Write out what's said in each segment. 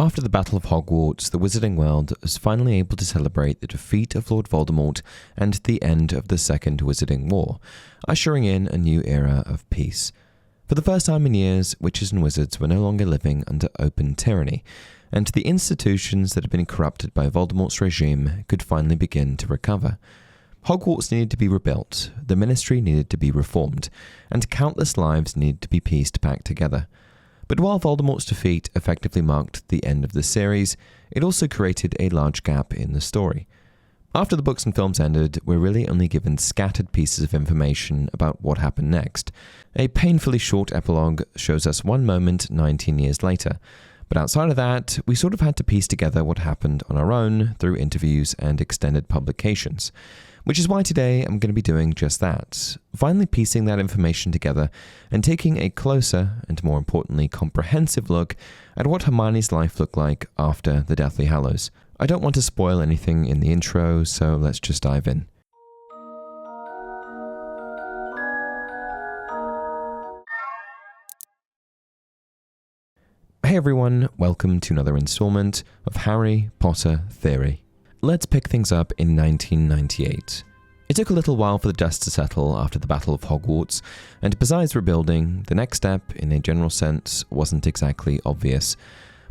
After the Battle of Hogwarts, the Wizarding World was finally able to celebrate the defeat of Lord Voldemort and the end of the Second Wizarding War, ushering in a new era of peace. For the first time in years, witches and wizards were no longer living under open tyranny, and the institutions that had been corrupted by Voldemort's regime could finally begin to recover. Hogwarts needed to be rebuilt, the Ministry needed to be reformed, and countless lives needed to be pieced back together. But while Voldemort's defeat effectively marked the end of the series, it also created a large gap in the story. After the books and films ended, we're really only given scattered pieces of information about what happened next. A painfully short epilogue shows us one moment 19 years later, but outside of that, we sort of had to piece together what happened on our own through interviews and extended publications. Which is why today I'm going to be doing just that, finally piecing that information together and taking a closer and more importantly comprehensive look at what Hermione's life looked like after the Deathly Hallows. I don't want to spoil anything in the intro, so let's just dive in. Hey everyone, welcome to another installment of Harry Potter Theory. Let's pick things up in 1998. It took a little while for the dust to settle after the Battle of Hogwarts, and besides rebuilding, the next step, in a general sense, wasn't exactly obvious.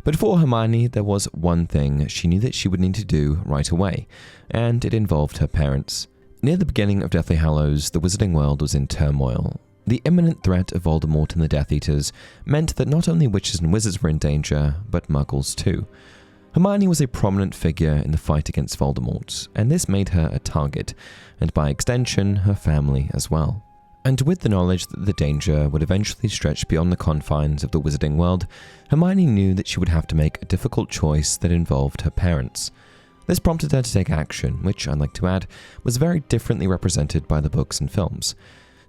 But for Hermione, there was one thing she knew that she would need to do right away, and it involved her parents. Near the beginning of Deathly Hallows, the Wizarding World was in turmoil. The imminent threat of Voldemort and the Death Eaters meant that not only witches and wizards were in danger, but muggles too. Hermione was a prominent figure in the fight against Voldemort, and this made her a target, and by extension, her family as well. And with the knowledge that the danger would eventually stretch beyond the confines of the Wizarding World, Hermione knew that she would have to make a difficult choice that involved her parents. This prompted her to take action, which, I'd like to add, was very differently represented by the books and films.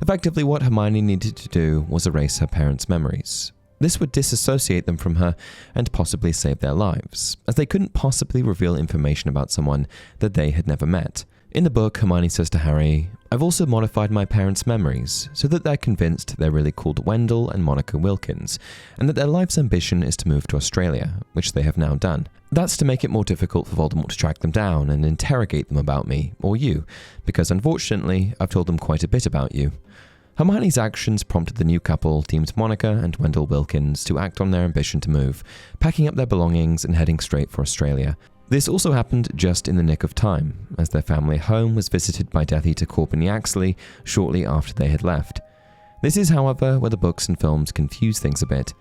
Effectively, what Hermione needed to do was erase her parents' memories. This would disassociate them from her and possibly save their lives, as they couldn't possibly reveal information about someone that they had never met. In the book, Hermione says to Harry, "I've also modified my parents' memories so that they're convinced they're really called Wendell and Monica Wilkins, and that their life's ambition is to move to Australia, which they have now done. That's to make it more difficult for Voldemort to track them down and interrogate them about me, or you, because unfortunately, I've told them quite a bit about you." Hermione's actions prompted the new couple, deemed Monica and Wendell Wilkins, to act on their ambition to move, packing up their belongings and heading straight for Australia. This also happened just in the nick of time, as their family home was visited by Death Eater Courtney Axley shortly after they had left. This is, however, where the books and films confuse things a bit.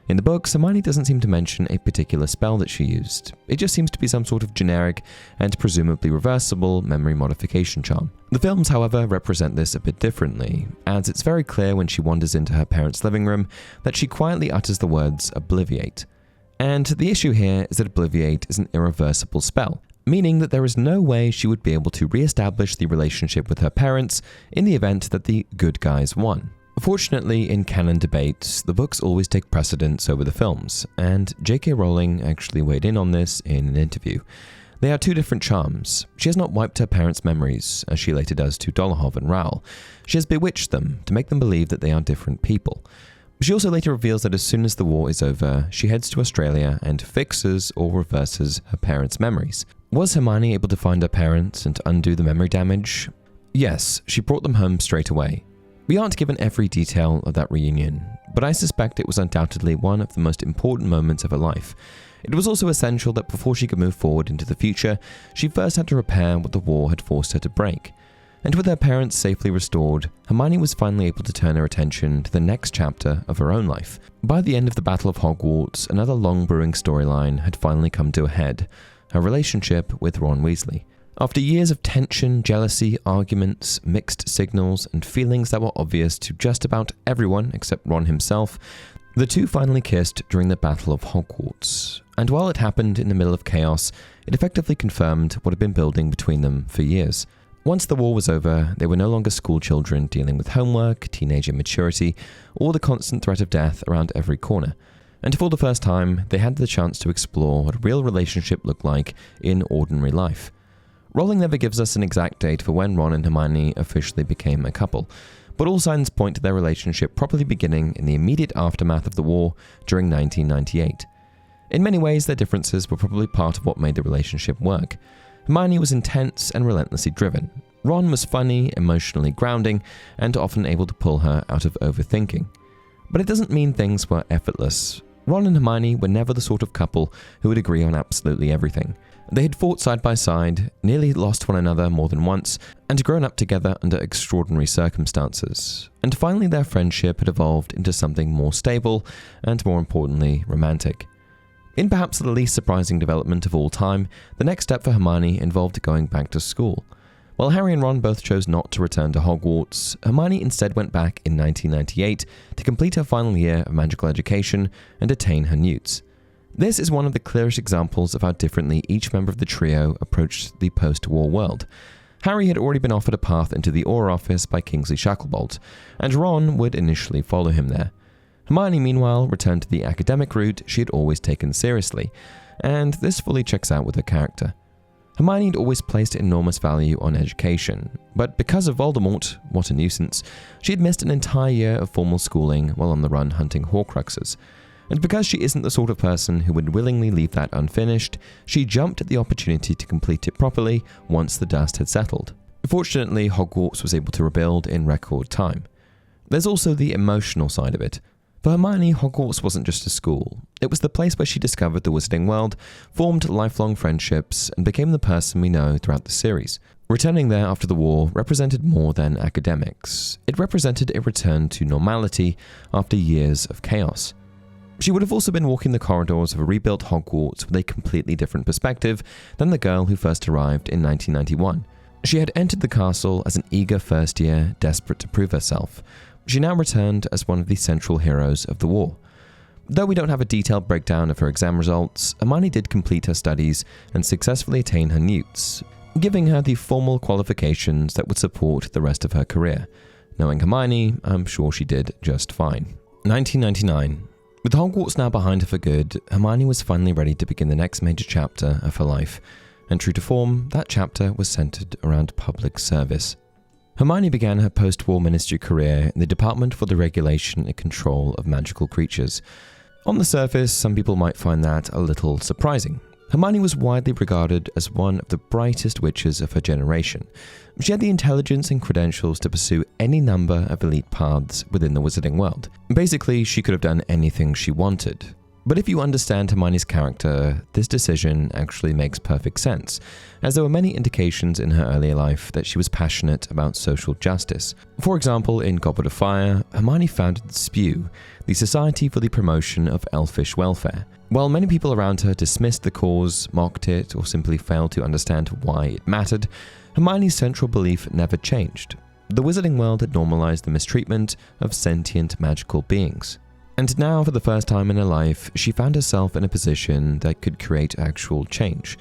In the books, Hermione doesn't seem to mention a particular spell that she used. It just seems to be some sort of generic and presumably reversible memory modification charm. The films, however, represent this a bit differently, as it's very clear when she wanders into her parents' living room that she quietly utters the words "Obliviate." And the issue here is that Obliviate is an irreversible spell, meaning that there is no way she would be able to re-establish the relationship with her parents in the event that the good guys won. Fortunately, in canon debates, the books always take precedence over the films, and J.K. Rowling actually weighed in on this in an interview. They are two different charms. She has not wiped her parents' memories, as she later does to Dolohov and Raoul. She has bewitched them to make them believe that they are different people. She also later reveals that as soon as the war is over, she heads to Australia and fixes or reverses her parents' memories. Was Hermione able to find her parents and undo the memory damage? Yes, she brought them home straight away. We aren't given every detail of that reunion, but I suspect it was undoubtedly one of the most important moments of her life. It was also essential that before she could move forward into the future, she first had to repair what the war had forced her to break. And with her parents safely restored, Hermione was finally able to turn her attention to the next chapter of her own life. By the end of the Battle of Hogwarts, another long-brewing storyline had finally come to a head: her relationship with Ron Weasley. After years of tension, jealousy, arguments, mixed signals, and feelings that were obvious to just about everyone except Ron himself, the two finally kissed during the Battle of Hogwarts. And while it happened in the middle of chaos, it effectively confirmed what had been building between them for years. Once the war was over, they were no longer school children dealing with homework, teenage immaturity, or the constant threat of death around every corner. And for the first time, they had the chance to explore what a real relationship looked like in ordinary life. Rowling never gives us an exact date for when Ron and Hermione officially became a couple, but all signs point to their relationship properly beginning in the immediate aftermath of the war during 1998. In many ways, their differences were probably part of what made the relationship work. Hermione was intense and relentlessly driven. Ron was funny, emotionally grounding, and often able to pull her out of overthinking. But it doesn't mean things were effortless. Ron and Hermione were never the sort of couple who would agree on absolutely everything. They had fought side by side, nearly lost one another more than once, and grown up together under extraordinary circumstances. And finally their friendship had evolved into something more stable and, more importantly, romantic. In perhaps the least surprising development of all time, the next step for Hermione involved going back to school. While Harry and Ron both chose not to return to Hogwarts, Hermione instead went back in 1998 to complete her final year of magical education and attain her newts. This is one of the clearest examples of how differently each member of the trio approached the post-war world. Harry had already been offered a path into the Auror office by Kingsley Shacklebolt, and Ron would initially follow him there. Hermione, meanwhile, returned to the academic route she had always taken seriously, and this fully checks out with her character. Hermione had always placed enormous value on education, but because of Voldemort, what a nuisance, she had missed an entire year of formal schooling while on the run hunting Horcruxes. And because she isn't the sort of person who would willingly leave that unfinished, she jumped at the opportunity to complete it properly once the dust had settled. Fortunately, Hogwarts was able to rebuild in record time. There's also the emotional side of it. For Hermione, Hogwarts wasn't just a school. It was the place where she discovered the wizarding world, formed lifelong friendships, and became the person we know throughout the series. Returning there after the war represented more than academics. It represented a return to normality after years of chaos. She would have also been walking the corridors of a rebuilt Hogwarts with a completely different perspective than the girl who first arrived in 1991. She had entered the castle as an eager first year, desperate to prove herself. She now returned as one of the central heroes of the war. Though we don't have a detailed breakdown of her exam results, Hermione did complete her studies and successfully attain her newts, giving her the formal qualifications that would support the rest of her career. Knowing Hermione, I'm sure she did just fine. 1999. With Hogwarts now behind her for good, Hermione was finally ready to begin the next major chapter of her life. And true to form, that chapter was centered around public service. Hermione began her post-war ministry career in the Department for the Regulation and Control of Magical Creatures. On the surface, some people might find that a little surprising. Hermione was widely regarded as one of the brightest witches of her generation. She had the intelligence and credentials to pursue any number of elite paths within the wizarding world. Basically, she could have done anything she wanted. But if you understand Hermione's character, this decision actually makes perfect sense, as there were many indications in her earlier life that she was passionate about social justice. For example, in Goblet of Fire, Hermione founded the SPEW, the Society for the Promotion of Elfish Welfare. While many people around her dismissed the cause, mocked it, or simply failed to understand why it mattered, Hermione's central belief never changed. The wizarding world had normalized the mistreatment of sentient magical beings. And now, for the first time in her life, she found herself in a position that could create actual change.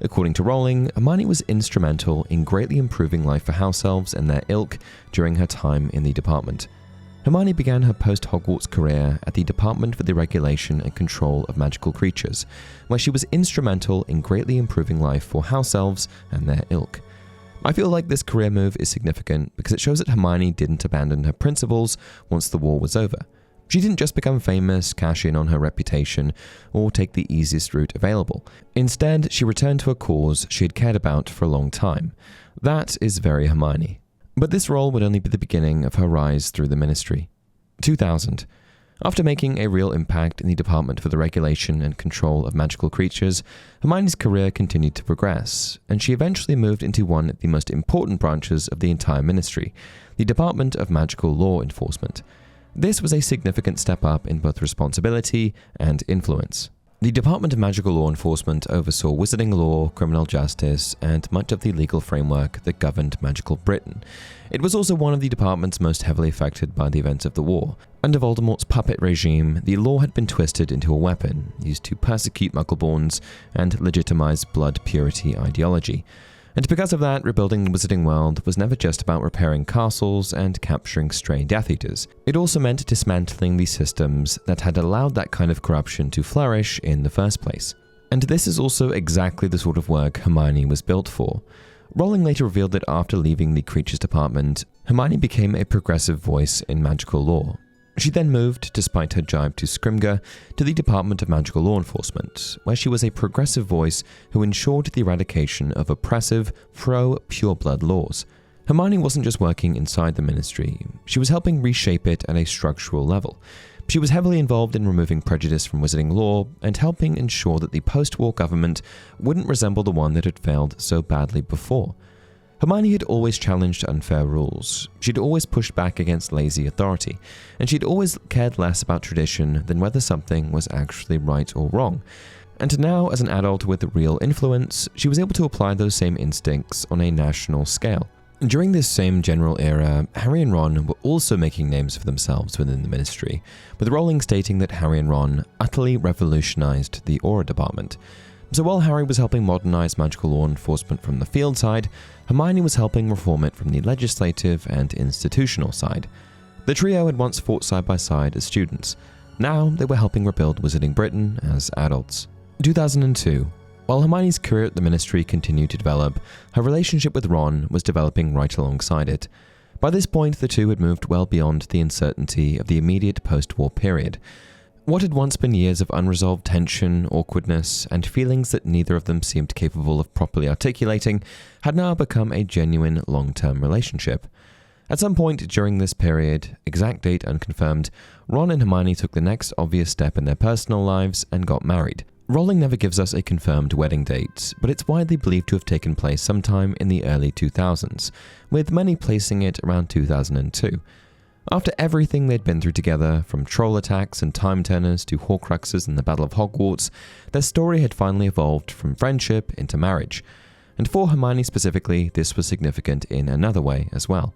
According to Rowling, Hermione was instrumental in greatly improving life for house elves and their ilk during her time in the department. Hermione began her post-Hogwarts career at the Department for the Regulation and Control of Magical Creatures, where she was instrumental in greatly improving life for house elves and their ilk. I feel like this career move is significant because it shows that Hermione didn't abandon her principles once the war was over. She didn't just become famous, cash in on her reputation, or take the easiest route available. Instead, she returned to a cause she had cared about for a long time. That is very Hermione. But this role would only be the beginning of her rise through the ministry. 2000. After making a real impact in the Department for the Regulation and Control of Magical Creatures, Hermione's career continued to progress, and she eventually moved into one of the most important branches of the entire ministry, the Department of Magical Law Enforcement. This was a significant step up in both responsibility and influence. The Department of Magical Law Enforcement oversaw wizarding law, criminal justice, and much of the legal framework that governed magical Britain. It was also one of the departments most heavily affected by the events of the war. Under Voldemort's puppet regime, the law had been twisted into a weapon, used to persecute Muggleborns and legitimize blood purity ideology. And because of that, rebuilding the wizarding world was never just about repairing castles and capturing stray Death Eaters. It also meant dismantling the systems that had allowed that kind of corruption to flourish in the first place. And this is also exactly the sort of work Hermione was built for. Rowling later revealed that after leaving the Creatures Department, Hermione became a progressive voice in magical law. She then moved, despite her jibe to Scrimger, to the Department of Magical Law Enforcement, where she was a progressive voice who ensured the eradication of oppressive, pro-pureblood laws. Hermione wasn't just working inside the ministry, she was helping reshape it at a structural level. She was heavily involved in removing prejudice from wizarding law and helping ensure that the post-war government wouldn't resemble the one that had failed so badly before. Hermione had always challenged unfair rules. She'd always pushed back against lazy authority, and she'd always cared less about tradition than whether something was actually right or wrong. And now, as an adult with real influence, she was able to apply those same instincts on a national scale. During this same general era, Harry and Ron were also making names for themselves within the ministry, with Rowling stating that Harry and Ron utterly revolutionized the Aura department. So while Harry was helping modernize magical law enforcement from the field side, Hermione was helping reform it from the legislative and institutional side. The trio had once fought side by side as students. Now they were helping rebuild Wizarding Britain as adults. 2002. While Hermione's career at the ministry continued to develop, her relationship with Ron was developing right alongside it. By this point, the two had moved well beyond the uncertainty of the immediate post-war period. What had once been years of unresolved tension, awkwardness, and feelings that neither of them seemed capable of properly articulating had now become a genuine long-term relationship. At some point during this period, exact date unconfirmed, Ron and Hermione took the next obvious step in their personal lives and got married. Rowling never gives us a confirmed wedding date, but it's widely believed to have taken place sometime in the early 2000s, with many placing it around 2002. After everything they'd been through together, from troll attacks and time turners to Horcruxes and the Battle of Hogwarts, their story had finally evolved from friendship into marriage. And for Hermione specifically, this was significant in another way as well.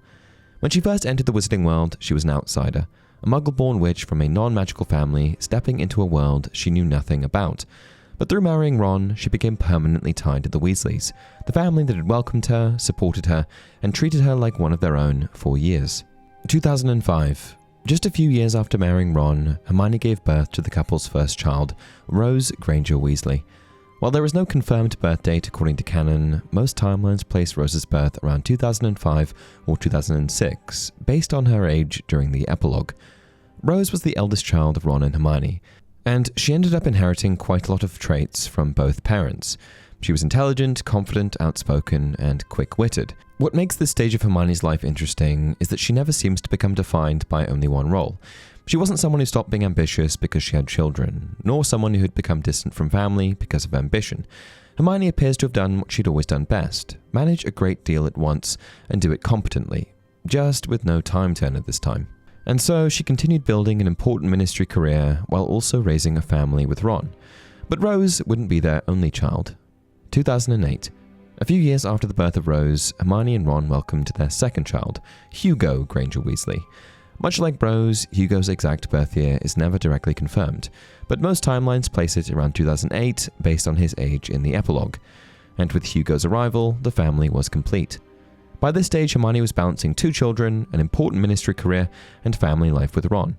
When she first entered the wizarding world, she was an outsider, a muggle-born witch from a non-magical family stepping into a world she knew nothing about. But through marrying Ron, she became permanently tied to the Weasleys, the family that had welcomed her, supported her, and treated her like one of their own for years. 2005. Just a few years after marrying Ron, Hermione gave birth to the couple's first child, Rose Granger Weasley. While there is no confirmed birth date according to canon, most timelines place Rose's birth around 2005 or 2006, based on her age during the epilogue. Rose was the eldest child of Ron and Hermione, and she ended up inheriting quite a lot of traits from both parents. She was intelligent, confident, outspoken, and quick-witted. What makes this stage of Hermione's life interesting is that she never seems to become defined by only one role. She wasn't someone who stopped being ambitious because she had children, nor someone who had become distant from family because of ambition. Hermione appears to have done what she'd always done best, manage a great deal at once and do it competently, just with no time turner this time. And so she continued building an important ministry career while also raising a family with Ron. But Rose wouldn't be their only child. 2008. A few years after the birth of Rose, Hermione and Ron welcomed their second child, Hugo Granger Weasley. Much like Rose, Hugo's exact birth year is never directly confirmed, but most timelines place it around 2008 based on his age in the epilogue. And with Hugo's arrival, the family was complete. By this stage, Hermione was balancing 2 children, an important ministry career, and family life with Ron.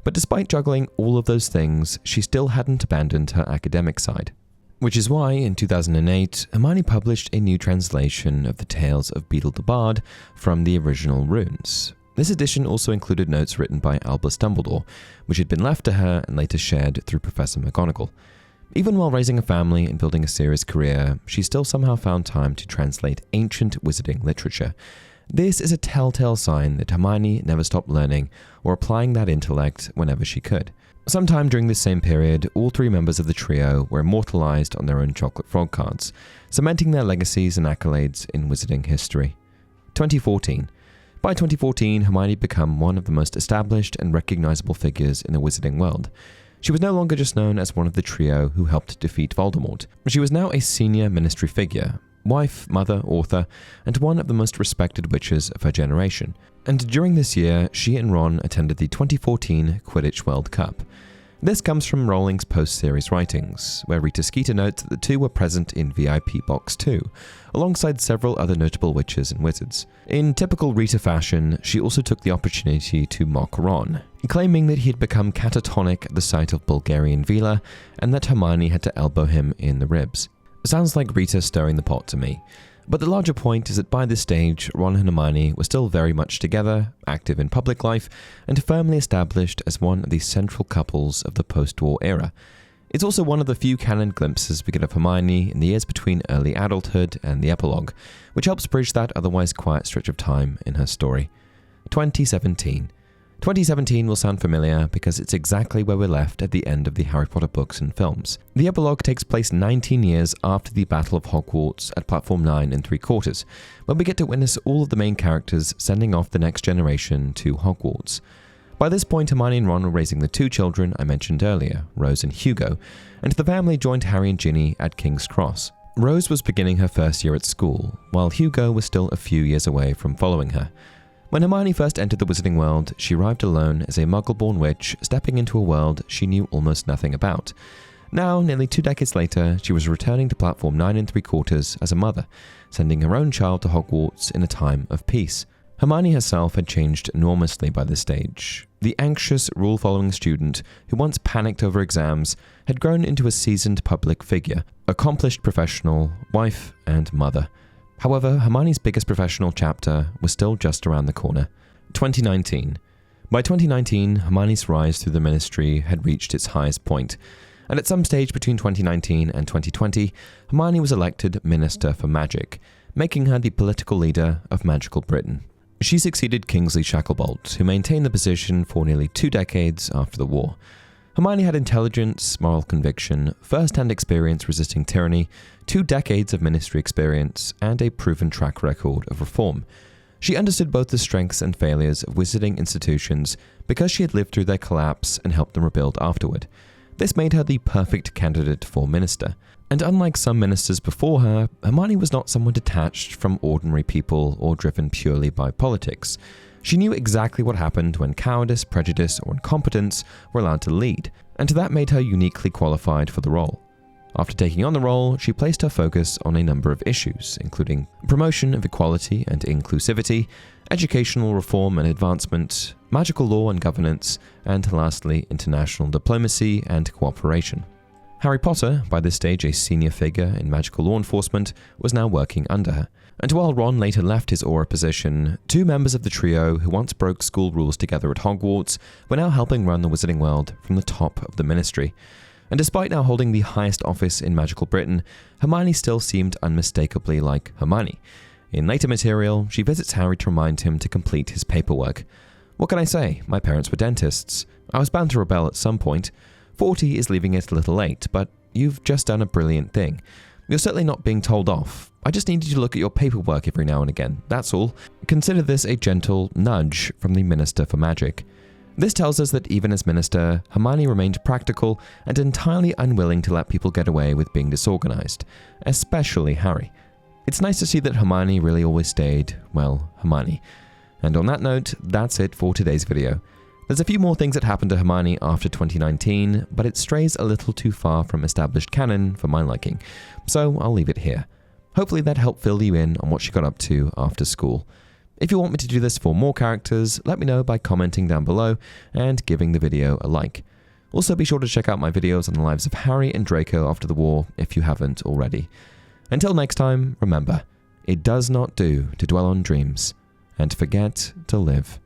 But despite juggling all of those things, she still hadn't abandoned her academic side. Which is why, in 2008, Hermione published a new translation of the Tales of Beedle the Bard from the original runes. This edition also included notes written by Albus Dumbledore, which had been left to her and later shared through Professor McGonagall. Even while raising a family and building a serious career, she still somehow found time to translate ancient wizarding literature. This is a telltale sign that Hermione never stopped learning or applying that intellect whenever she could. Sometime during this same period, all 3 members of the trio were immortalized on their own chocolate frog cards, cementing their legacies and accolades in wizarding history. 2014. By 2014, Hermione had become one of the most established and recognizable figures in the wizarding world. She was no longer just known as one of the trio who helped defeat Voldemort. She was now a senior ministry figure, wife, mother, author, and one of the most respected witches of her generation. And during this year, she and Ron attended the 2014 Quidditch World Cup. This comes from Rowling's post-series writings, where Rita Skeeter notes that the two were present in VIP Box 2, alongside several other notable witches and wizards. In typical Rita fashion, she also took the opportunity to mock Ron, claiming that he had become catatonic at the sight of Bulgarian Vila and that Hermione had to elbow him in the ribs. Sounds like Rita stirring the pot to me. But the larger point is that by this stage, Ron and Hermione were still very much together, active in public life, and firmly established as one of the central couples of the post-war era. It's also one of the few canon glimpses we get of Hermione in the years between early adulthood and the epilogue, which helps bridge that otherwise quiet stretch of time in her story. 2017. 2017 will sound familiar because it's exactly where we're left at the end of the Harry Potter books and films. The epilogue takes place 19 years after the Battle of Hogwarts at platform 9 3/4, when we get to witness all of the main characters sending off the next generation to Hogwarts. By this point, Hermione and Ron were raising the two children I mentioned earlier, Rose and Hugo, and the family joined Harry and Ginny at King's Cross. Rose was beginning her first year at school, while Hugo was still a few years away from following her. When Hermione first entered the Wizarding World, she arrived alone as a Muggle-born witch stepping into a world she knew almost nothing about. Now, nearly 2 decades later, she was returning to platform 9 3/4 as a mother, sending her own child to Hogwarts in a time of peace. Hermione herself had changed enormously by this stage. The anxious, rule-following student who once panicked over exams had grown into a seasoned public figure, accomplished professional, wife, and mother. However, Hermione's biggest professional chapter was still just around the corner. 2019. By 2019, Hermione's rise through the Ministry had reached its highest point, and at some stage between 2019 and 2020, Hermione was elected Minister for Magic, making her the political leader of magical Britain. She succeeded Kingsley Shacklebolt, who maintained the position for nearly 2 decades after the war. Hermione had intelligence, moral conviction, first-hand experience resisting tyranny, 2 decades of ministry experience, and a proven track record of reform. She understood both the strengths and failures of wizarding institutions because she had lived through their collapse and helped them rebuild afterward. This made her the perfect candidate for minister. And unlike some ministers before her, Hermione was not someone detached from ordinary people or driven purely by politics. She knew exactly what happened when cowardice, prejudice, or incompetence were allowed to lead, and that made her uniquely qualified for the role. After taking on the role, she placed her focus on a number of issues, including promotion of equality and inclusivity, educational reform and advancement, magical law and governance, and lastly, international diplomacy and cooperation. Harry Potter, by this stage a senior figure in magical law enforcement, was now working under her. And while Ron later left his Auror position, 2 members of the trio who once broke school rules together at Hogwarts were now helping run the Wizarding World from the top of the Ministry. And despite now holding the highest office in magical Britain, Hermione still seemed unmistakably like Hermione. In later material, she visits Harry to remind him to complete his paperwork. What can I say? My parents were dentists. I was bound to rebel at some point. 40 is leaving it a little late, but you've just done a brilliant thing. You're certainly not being told off. I just need you to look at your paperwork every now and again, that's all. Consider this a gentle nudge from the Minister for Magic. This tells us that even as Minister, Hermione remained practical and entirely unwilling to let people get away with being disorganized, especially Harry. It's nice to see that Hermione really always stayed, well, Hermione. And on that note, that's it for today's video. There's a few more things that happened to Hermione after 2019, but it strays a little too far from established canon for my liking, so I'll leave it here. Hopefully that helped fill you in on what she got up to after school. If you want me to do this for more characters, let me know by commenting down below and giving the video a like. Also be sure to check out my videos on the lives of Harry and Draco after the war if you haven't already. Until next time, remember, it does not do to dwell on dreams and forget to live.